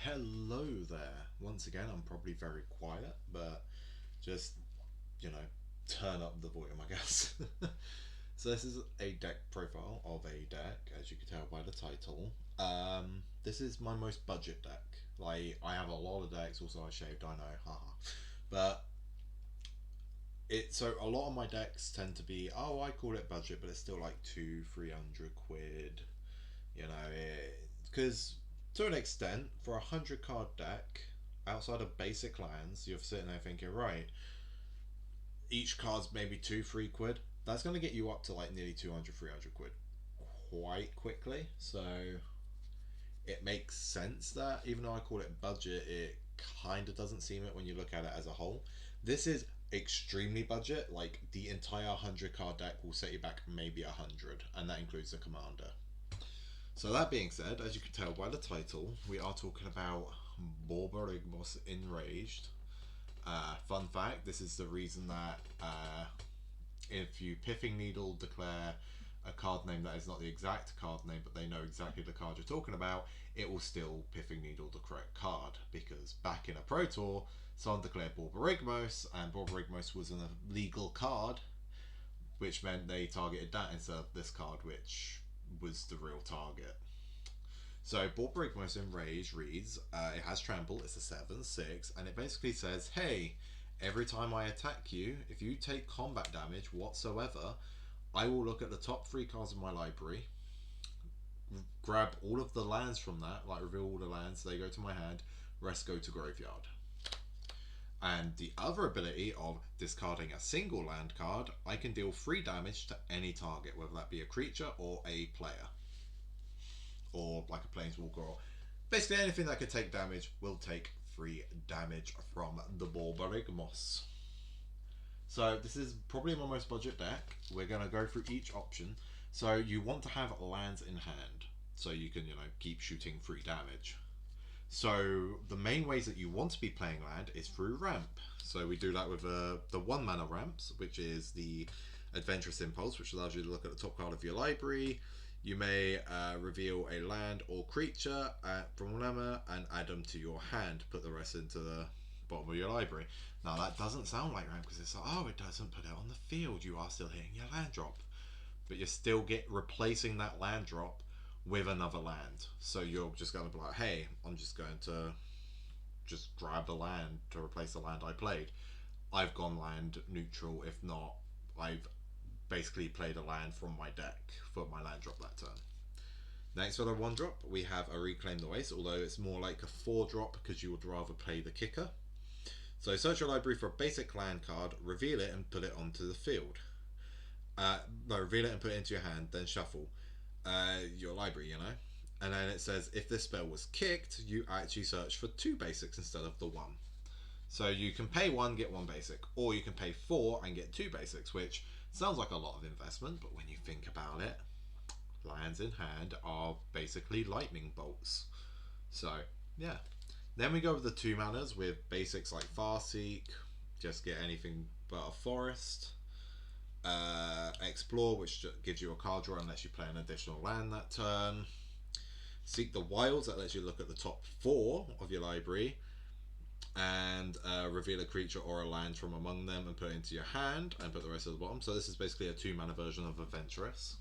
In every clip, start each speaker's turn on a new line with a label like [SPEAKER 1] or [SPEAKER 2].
[SPEAKER 1] Hello there. Once again, I'm probably very quiet, but just, you know, turn up the volume, I guess. So, this is a deck profile of a deck, as you can tell by the title. This is my most budget deck. Like, I have a lot of decks, also I shaved, I know, haha. But so a lot of my decks tend to be, oh, I call it budget, but it's still like 300 quid. You know, because to an extent, for a 100 card deck, outside of basic lands, you're sitting there thinking, right, each card's maybe 2 3 quid. That's going to get you up to like nearly 200 300 quid quite quickly. So it makes sense that even though I call it budget, it kind of doesn't seem it when you look at it as a whole. This is extremely budget. Like the entire 100 card deck will set you back maybe 100, and that includes the commander. So that being said, as you can tell by the title, we are talking about borborygmos enraged. Fun fact: this is the reason that if you Piffing Needle declare a card name that is not the exact card name, but they know exactly the card you're talking about, it will still Piffing Needle the correct card. Because back in a Pro Tour, someone declared borborygmos, and borborygmos was an illegal card, which meant they targeted that instead of this card, which was the real target. So borborygmos Enraged reads, it has trample, it's a 7/6, and it basically says, hey, every time I attack you, if you take combat damage whatsoever, I will look at the top 3 cards of my library, grab all of the lands from that, like reveal all the lands, they go to my hand, rest go to graveyard. And the other ability of discarding a single land card, I can deal 3 damage to any target, whether that be a creature or a player. Or like a planeswalker, or basically anything that could take damage will take 3 damage from the borborygmos. So this is probably my most budget deck. We're going to go through each option. So you want to have lands in hand, so you can, keep shooting 3 damage. So the main ways that you want to be playing land is through ramp. So we do that with the 1 mana ramps, which is the Adventurous Impulse, which allows you to look at the top card of your library. You may reveal a land or creature from Lemma and add them to your hand. Put the rest into the bottom of your library. Now that doesn't sound like ramp because it's like, oh, it doesn't put it on the field. You are still hitting your land drop, but you're still replacing that land drop with another land. So you're just going to be like, hey, I'm just going to just grab the land to replace the land I played. I've gone land neutral. If not, I've basically played a land from my deck for my land drop that turn. Next for the 1 drop, we have a Reclaim the Waste, although it's more like a 4 drop because you would rather play the kicker. So search your library for a basic land card, reveal it and put it onto the field. Reveal it and put it into your hand, then shuffle your library, And then it says if this spell was kicked, you actually search for 2 basics instead of the 1. So you can pay 1, get 1 basic, or you can pay 4 and get 2 basics, which sounds like a lot of investment, but when you think about it, lands in hand are basically lightning bolts. So, yeah. Then we go with the 2 manas with basics like Farseek, just get anything but a forest. Explore, which gives you a card draw unless you play an additional land that turn. Seek the Wilds, that lets you look at the top 4 of your library and reveal a creature or a land from among them and put it into your hand and put the rest at the bottom. So this is basically a 2 mana version of Adventurous.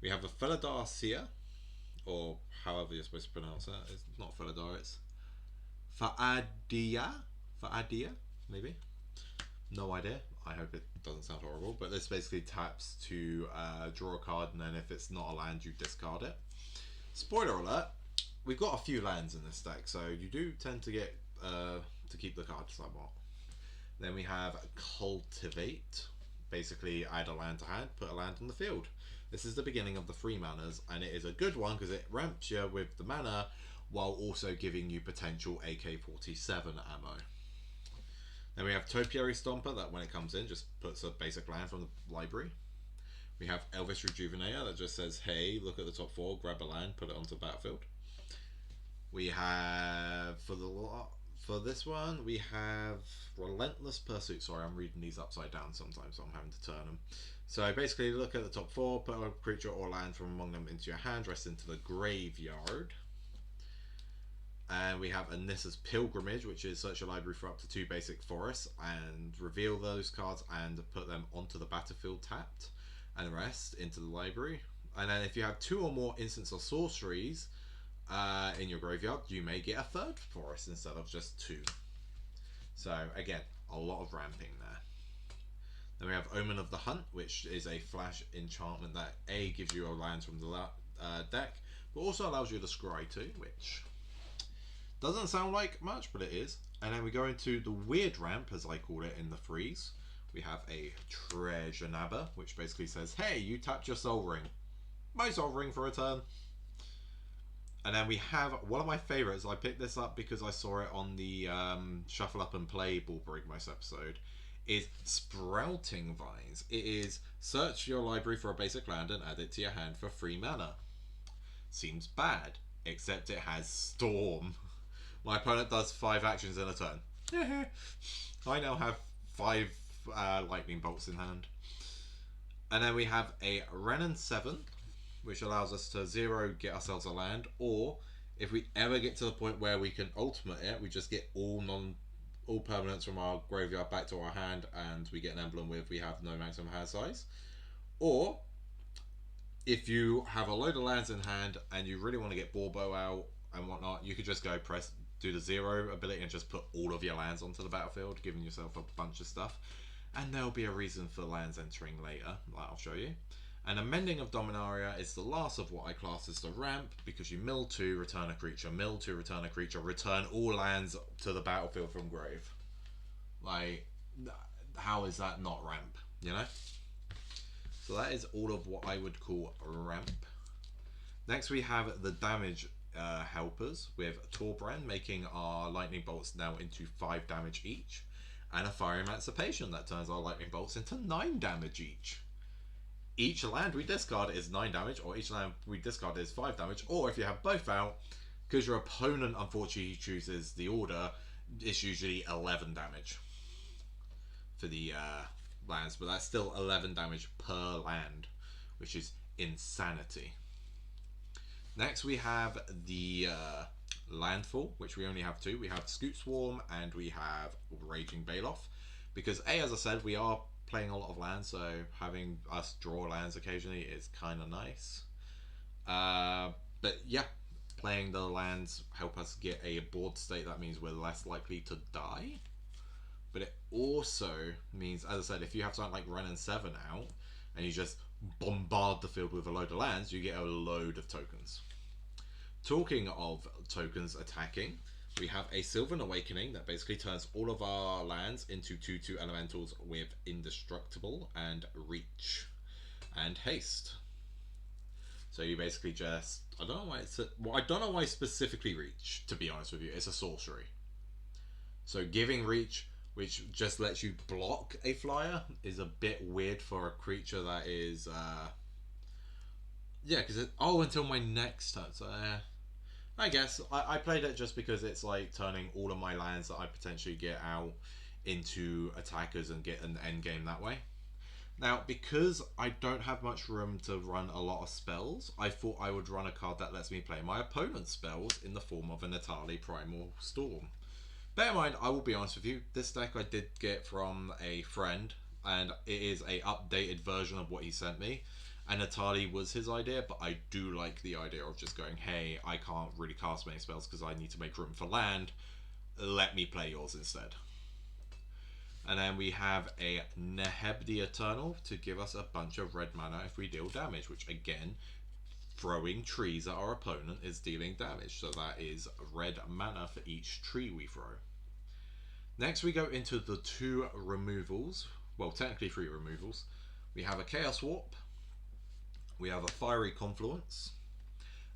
[SPEAKER 1] We have a Felidar Seer, or however you're supposed to pronounce it. It's not Felidar, it's Fa'adia? Fa'adia, maybe? No idea. I hope it doesn't sound horrible. But this basically taps to draw a card, and then if it's not a land, you discard it. Spoiler alert, we've got a few lands in this deck, so you do tend to get to keep the card somewhat. Then we have Cultivate. Basically, add a land to hand, put a land on the field. This is the beginning of the 3 manas, and it is a good one because it ramps you with the mana while also giving you potential AK-47 ammo. Then we have Topiary Stomper, that when it comes in just puts a basic land from the library. We have Elvish Rejuvenator that just says, hey, look at the top 4, grab a land, put it onto the battlefield. We have, for this one, we have Relentless Pursuit. Sorry, I'm reading these upside down sometimes, so I'm having to turn them. So basically, look at the top 4, put a creature or land from among them into your hand, rest into the graveyard. then we have Anissa's Pilgrimage, which is search your library for up to 2 basic forests and reveal those cards and put them onto the battlefield tapped and rest into the library. And then if you have 2 or more instants or sorceries in your graveyard, you may get a 3rd forest instead of just 2. So again, a lot of ramping there. Then we have Omen of the Hunt, which is a flash enchantment that A, gives you a land from the deck, but also allows you to scry too, which doesn't sound like much, but it is. And then we go into the weird ramp, as I call it in the freeze. We have a Treasure Nabber, which basically says, hey, you tapped your Soul Ring. My Soul Ring for a turn. And then we have one of my favorites. I picked this up because I saw it on the Shuffle Up and Play borborygmos episode. Is Sprouting Vines. It is search your library for a basic land and add it to your hand for 3 mana. Seems bad, except it has Storm. My opponent does 5 actions in a turn. I now have 5 lightning bolts in hand. And then we have a Renin 7, which allows us to 0 get ourselves a land, or if we ever get to the point where we can ultimate it, we just get all permanents from our graveyard back to our hand, and we get an emblem with we have no maximum hand size. Or if you have a load of lands in hand and you really want to get Borbo out and whatnot, you could just go do the 0 ability and just put all of your lands onto the battlefield, giving yourself a bunch of stuff. And there'll be a reason for lands entering later, like I'll show you. And Amending of Dominaria is the last of what I class as the ramp, because you mill 2, return a creature, mill 2, return a creature, return all lands to the battlefield from grave. Like, how is that not ramp, you know? So that is all of what I would call ramp. Next we have the damage helpers with Torbran, making our lightning bolts now into 5 damage each, and a Fire Emancipation that turns our lightning bolts into 9 damage each. Each land we discard is 9 damage, or each land we discard is 5 damage, or if you have both out, because your opponent unfortunately chooses the order, it's usually 11 damage for the lands, but that's still 11 damage per land, which is insanity. Next we have the landfall, which we only have 2. We have Scoot Swarm and we have Raging Baloth, because as I said, we are playing a lot of lands, so having us draw lands occasionally is kind of nice. But yeah, playing the lands help us get a board state. That means we're less likely to die. But it also means, as I said, if you have something like Renin 7 out and you just bombard the field with a load of lands, you get a load of tokens. Talking of tokens attacking, we have a Sylvan Awakening that basically turns all of our lands into 2/2 elementals with Indestructible and Reach and Haste. So you basically just, I don't know why specifically Reach, to be honest with you. It's a sorcery. So giving Reach, which just lets you block a flyer, is a bit weird for a creature that is yeah, because until my next turn. So I guess I played it just because it's like turning all of my lands that I potentially get out into attackers and get an end game that way. Now, because I don't have much room to run a lot of spells, I thought I would run a card that lets me play my opponent's spells in the form of an Natali Primal Storm. Bear in mind, I will be honest with you, this deck I did get from a friend, and it is a updated version of what he sent me. And Natali was his idea, but I do like the idea of just going, hey, I can't really cast many spells because I need to make room for land. Let me play yours instead. And then we have a Neheb the Eternal to give us a bunch of red mana if we deal damage, which again, throwing trees at our opponent is dealing damage. So that is red mana for each tree we throw. Next we go into the 2 removals. Well, technically 3 removals. We have a Chaos Warp. We have a Fiery Confluence.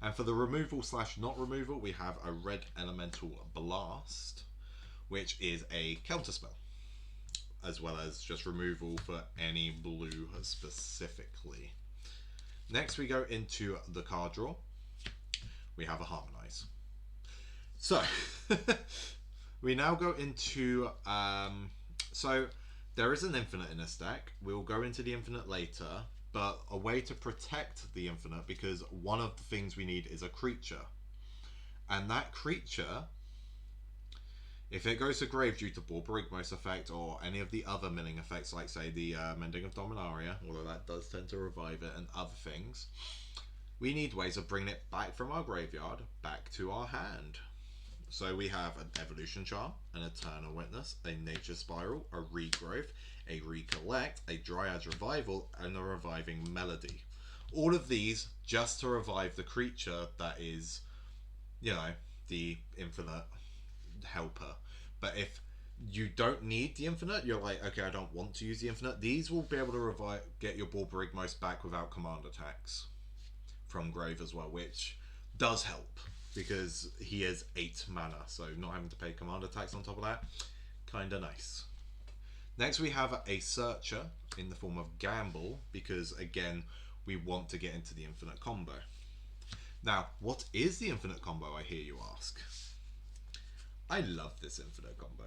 [SPEAKER 1] And for the removal / not removal, we have a red elemental Blast, which is a counterspell, as well as just removal for any blue specifically. Next we go into the card draw. We have a Harmonize. So we now go into so there is an infinite in this deck. We'll go into the infinite later, but a way to protect the infinite, because one of the things we need is a creature, and that creature If it goes to grave due to borborygmos effect or any of the other milling effects, like say the mending of Dominaria, although that does tend to revive it, and other things, we need ways of bringing it back from our graveyard back to our hand. So we have an Evolution Charm, an Eternal Witness, a Nature Spiral, a Regrowth, a Recollect, a Dryad's Revival, and a Reviving Melody. All of these just to revive the creature that is, you know, the infinite helper. But if you don't need the infinite, you're like, okay, I don't want to use the infinite, these will be able to revive, get your borborygmos back without command attacks from grave as well, which does help because he is 8 mana, so not having to pay command attacks on top of that, kinda nice. Next we have a Searcher in the form of Gamble, because again, we want to get into the infinite combo. Now, what is the infinite combo, I hear you ask? I love this infinite combo.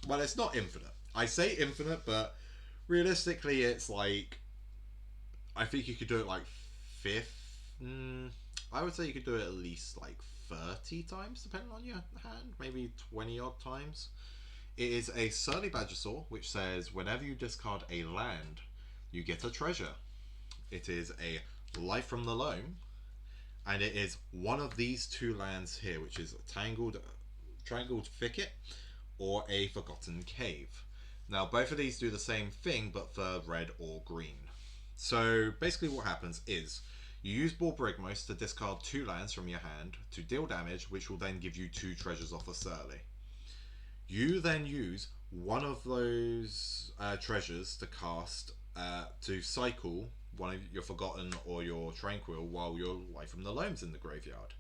[SPEAKER 1] Well, it's not infinite. I say infinite, but realistically it's like, I think you could do it like 5th. I would say you could do it at least like 30 times, depending on your hand, maybe 20 odd times. It is a Surly Badgersaur, which says whenever you discard a land, you get a treasure. It is a Life from the Loam, and it is one of these 2 lands here, which is a Tangled Thicket or a Forgotten Cave. Now, both of these do the same thing, but for red or green. So basically what happens is, you use borborygmos to discard 2 lands from your hand to deal damage, which will then give you 2 treasures off a Surly. You then use one of those treasures to cast, to cycle one of your Forgotten or your Tranquil while your Life from the Loam's in the graveyard.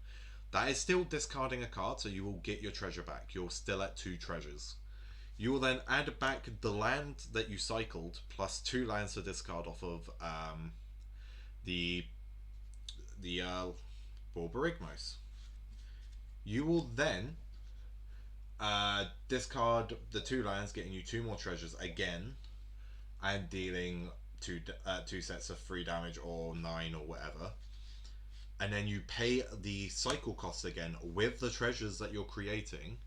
[SPEAKER 1] That is still discarding a card, so you will get your treasure back. You're still at 2 treasures. You will then add back the land that you cycled, plus 2 lands to discard off of the borborygmos. You will then discard the 2 lands, getting you 2 more treasures again, and dealing 2 sets of 3 damage or 9 or whatever. And then you pay the cycle costs again with the treasures that you're creating,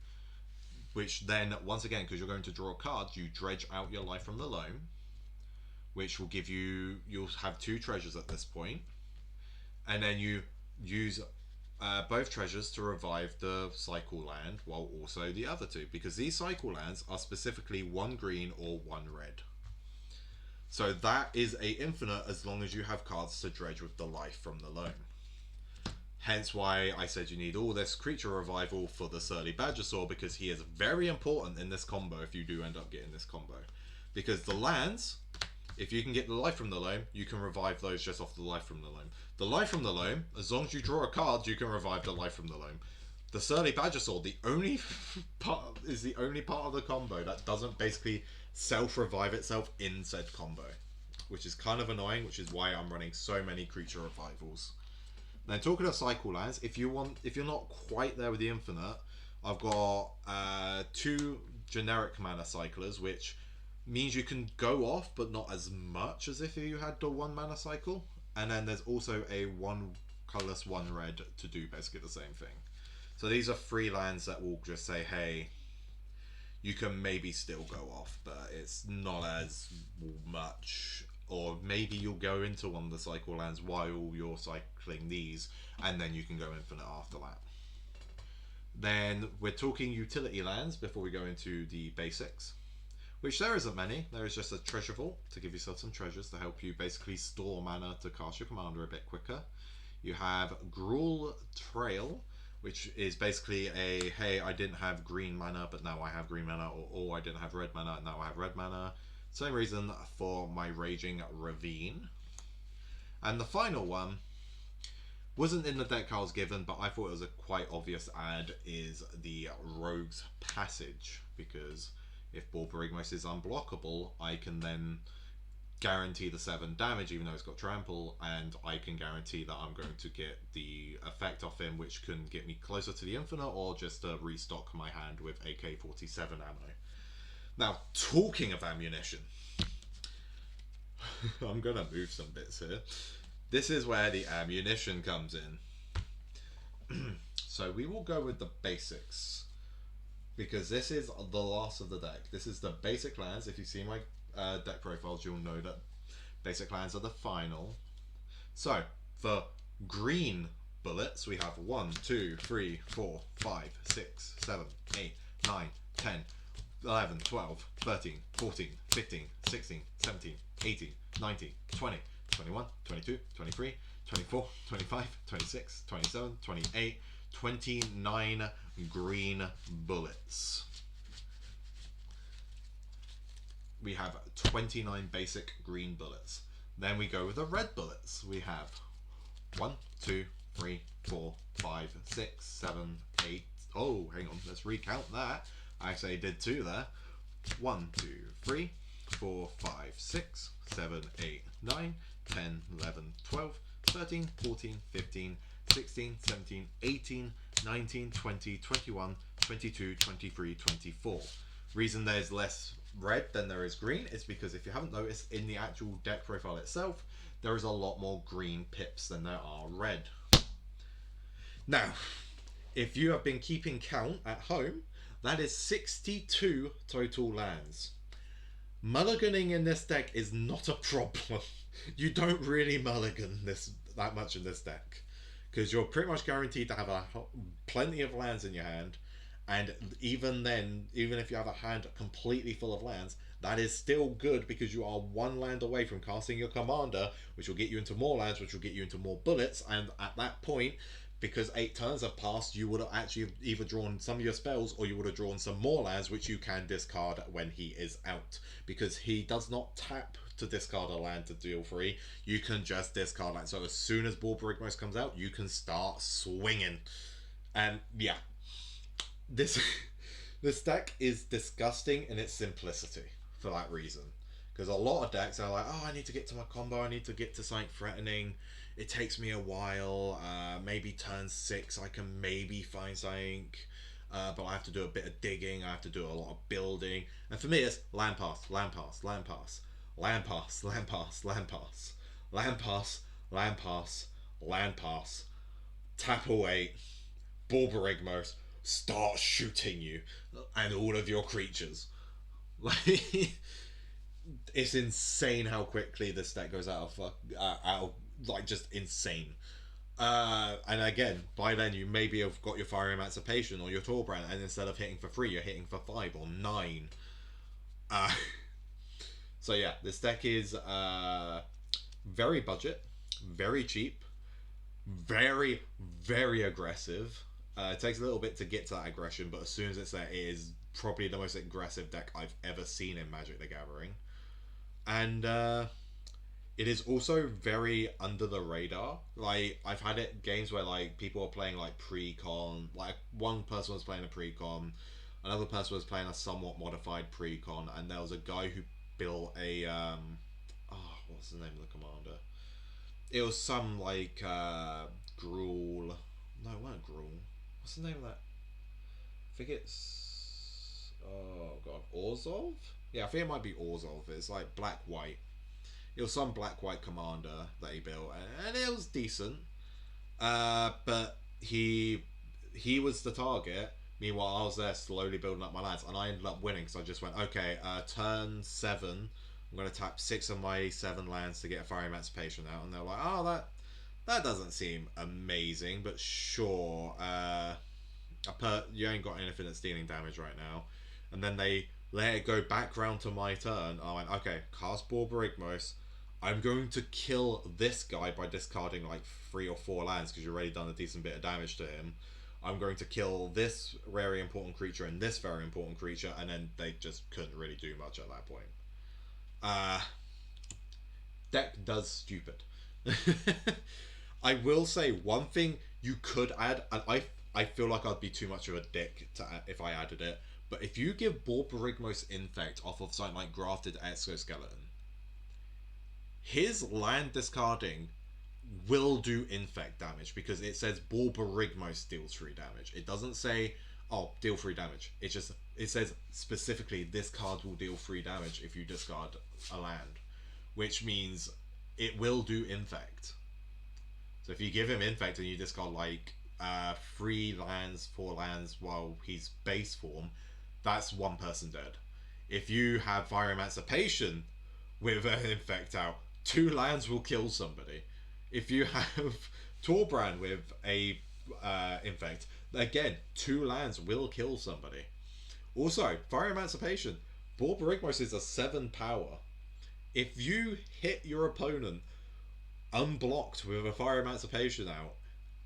[SPEAKER 1] which then, once again, because you're going to draw cards, you dredge out your Life from the Loam, which will give you, you'll have 2 treasures at this point, and then you use both treasures to revive the cycle land, while also the other 2, because these cycle lands are specifically 1 green or 1 red. So that is a infinite as long as you have cards to dredge with the Life from the Loam. Hence why I said you need all this creature revival for the Surly Badgersaur, because he is very important in this combo if you do end up getting this combo. Because the lands, if you can get the Life from the Loam, you can revive those just off the Life from the Loam. The Life from the Loam, as long as you draw a card, you can revive the Life from the Loam. The Surly Badgersaur, the only part of the combo that doesn't basically self-revive itself in said combo, which is kind of annoying, which is why I'm running so many creature revivals. Now, talking of cycle lands, if you're not quite there with the infinite, I've got 2 generic mana cyclers, which means you can go off, but not as much as if you had the 1 mana cycle. And then there's also a 1 colorless 1 red to do basically the same thing. So these are 3 lands that will just say, hey, you can maybe still go off, but it's not as much. Or maybe you'll go into one of the cycle lands while you're cycling these, and then you can go infinite after that. Then we're talking utility lands before we go into the basics, which there isn't many. There is just a treasure vault to give yourself some treasures to help you basically store mana to cast your commander a bit quicker. You have Gruul Trail, which is basically a, hey, I didn't have green mana, but now I have green mana, or oh, I didn't have red mana, now I have red mana. Same reason for my Raging Ravine. And the final one wasn't in the deck I was given, but I thought it was a quite obvious add, is the Rogue's Passage, because if borborygmos is unblockable, I can then guarantee the 7 damage even though it's got trample, and I can guarantee that I'm going to get the effect off him, which can get me closer to the infinite or just to restock my hand with AK-47 ammo. Now, talking of ammunition, I'm going to move some bits here. This is where the ammunition comes in. So we will go with the basics. because this is the last of the deck. This is the basic lands. If you see my deck profiles, you'll know that basic lands are the final. So for green bullets, we have 1, 2, 3, 4, 5, 6, 7, 8, 9, 10, 11, 12, 13, 14, 15, 16, 17, 18, 19, 20, 21, 22, 23, 24, 25, 26, 27, 28, 29 green bullets. We have 29 basic green bullets. Then we go with the red bullets. We have 1, 2, 3, 4, 5, 6, 7, 8. Oh, hang on, let's recount that. Actually, I did 2 there. 1, 2, 3, 4, 5, 6, 7, 8, 9, 10, 11, 12, 13, 14, 15, 16, 17, 18, 19, 20, 21, 22, 23, 24. Reason there's less red than there is green is because if you haven't noticed, in the actual deck profile itself, there is a lot more green pips than there are red. Now, if you have been keeping count at home, that is 62 total lands. Mulliganing in this deck is not a problem. You don't really mulligan this that much in this deck, because you're pretty much guaranteed to have plenty of lands in your hand. And even then, even if you have a hand completely full of lands, that is still good because you are 1 land away from casting your commander, which will get you into more lands, which will get you into more bullets. And at that point, because 8 turns have passed, you would have actually either drawn some of your spells or you would have drawn some more lands, which you can discard when he is out. Because he does not tap to discard a land to deal 3. You can just discard land. So as soon as borborygmos comes out, you can start swinging. And yeah, this deck is disgusting in its simplicity for that reason. Because a lot of decks are like, oh, I need to get to my combo, I need to get to something threatening. It takes me a while. Maybe turn 6, I can maybe find something. But I have to do a bit of digging. I have to do a lot of building. And for me, it's land pass, land pass, land pass, land pass, land pass, land pass, land pass, land pass, land pass. Tap away. borborygmos start shooting you and all of your creatures. Like, it's insane how quickly this deck goes out of like, just insane. And again, by then you maybe have got your Fire Emancipation or your Torbrand, and instead of hitting for 3, you're hitting for 5 or 9. So yeah, this deck is very budget, very cheap, very, very aggressive. It takes a little bit to get to that aggression, but as soon as it's there, it is probably the most aggressive deck I've ever seen in Magic the Gathering. And it is also very under the radar. Like, I've had it games where like people are playing like pre-con. Like, one person was playing a pre-con, another person was playing a somewhat modified pre-con, and there was a guy who built a what's the name of the commander? It was some like Gruul. No, it wasn't Gruul. What's the name of that? I think it's Orzhov? Yeah, I think it might be Orzhov. It's like black white. It was some black white commander that he built, and it was decent. But he was the target. Meanwhile, I was there slowly building up my lands, and I ended up winning. So I just went, okay, turn 7, I'm going to tap 6 of my 7 lands to get a Fire Emancipation out. And they're like, oh, that doesn't seem amazing, but sure. You ain't got anything that's dealing damage right now. And then they let it go back round to my turn. I went, okay, cast borborygmos. I'm going to kill this guy by discarding like 3 or 4 lands because you've already done a decent bit of damage to him. I'm going to kill this very important creature and this very important creature, and then they just couldn't really do much at that point. Deck does stupid. I will say one thing you could add, and I feel like I'd be too much of a dick if I added it, but if you give borborygmos Infect off of something like Grafted Exoskeleton, his land discarding will do infect damage because it says borborygmos deals 3 damage. It doesn't say, oh, deal 3 damage. It says specifically this card will deal 3 damage if you discard a land, which means it will do infect. So if you give him infect and you discard like 3 lands, 4 lands while he's base form, that's one person dead. If you have Fire Emancipation with an Infect out, 2 lands will kill somebody. If you have Torbrand with a Infect, again, 2 lands will kill somebody. Also, Fire Emancipation, borborygmos is a 7 power. If you hit your opponent unblocked with a Fire Emancipation out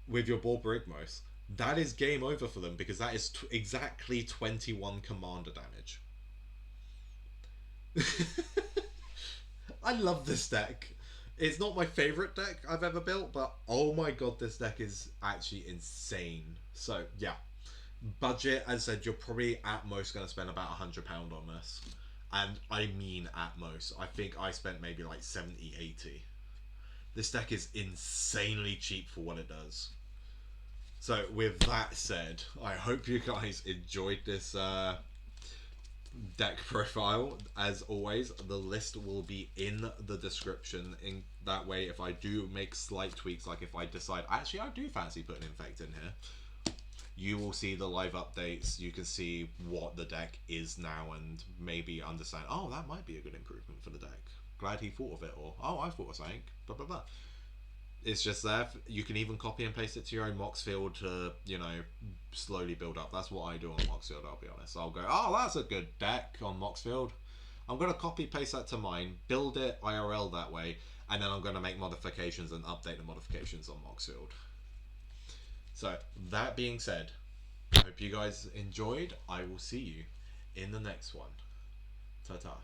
[SPEAKER 1] with your borborygmos, that is game over for them because that is exactly 21 commander damage. I love this deck. It's not my favorite deck I've ever built, but oh my god, this deck is actually insane. So yeah, budget, as I said, you're probably at most going to spend about £100 on this, and I mean at most. I think I spent maybe like 70, 80. This deck is insanely cheap for what it does. So with that said, I hope you guys enjoyed this deck profile. As always, the list will be in the description. In that way, if I do make slight tweaks, like if I decide actually I do fancy putting Infect in here, you will see the live updates. You can see what the deck is now and maybe understand, oh, that might be a good improvement for the deck. Glad he thought of it, or oh, I thought of something, blah blah blah. It's just there. You can even copy and paste it to your own Mox field to, you know, slowly build up. That's what I do on Mox field, I'll be honest. I'll go, oh, that's a good deck on Mox field. I'm going to copy paste that to mine, build it IRL that way, and then I'm going to make modifications and update the modifications on Mox field. So, that being said, I hope you guys enjoyed. I will see you in the next one. Ta-ta.